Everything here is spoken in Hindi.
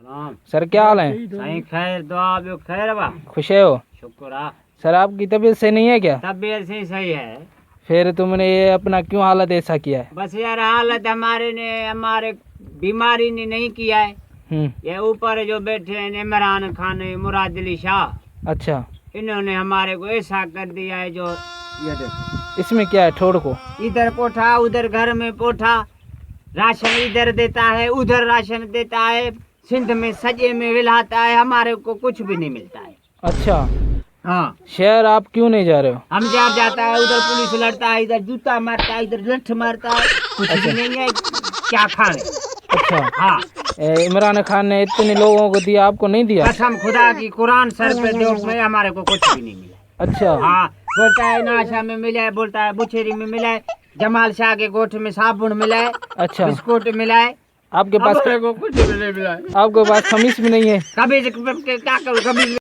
सर क्या हाल है? सही खैर दुआ भी खैर बा। खुश है हो? शुक्र। सर आपकी तबीयत सही नहीं है क्या? तबीयत से सही है। फिर तुमने ये अपना क्यों हालत ऐसा किया है? बस यार हालत हमारे बीमारी ने नहीं किया है। ये ऊपर जो बैठे हैं इमरान खान मुराद अली शाह, अच्छा, इन्होंने हमारे को ऐसा कर दिया है जो ये देखो। इसमें क्या है? ठोड़ को इधर पोठा उधर घर में पोठा, राशन इधर देता है उधर राशन देता है, सिंध में सजे में विलाता है, हमारे को कुछ भी नहीं मिलता है। अच्छा, हाँ शहर आप क्यों नहीं जा रहे हो? हम जब जाता है उधर पुलिस लड़ता है, इधर जूता मारता है, इधर लठ मारता है, कुछ भी नहीं है, क्या खाने। अच्छा, हाँ इमरान खान ने इतने लोगों को दिया, आपको नहीं दिया? कसम खुदा की कुरान सर पे दो में हमारे को कुछ भी नहीं मिला। अच्छा, हाँ बोलता है नाशा में मिला है, बोलता है बुछेरी में मिला है, जमाल शाह के गोठ में साबुन मिला है, अच्छा, बिस्कुट मिला है, आपके पास हमारे को कुछ भी नहीं मिला है। आपके पास खमीस भी नहीं है? कभी क्या करूँ, कभी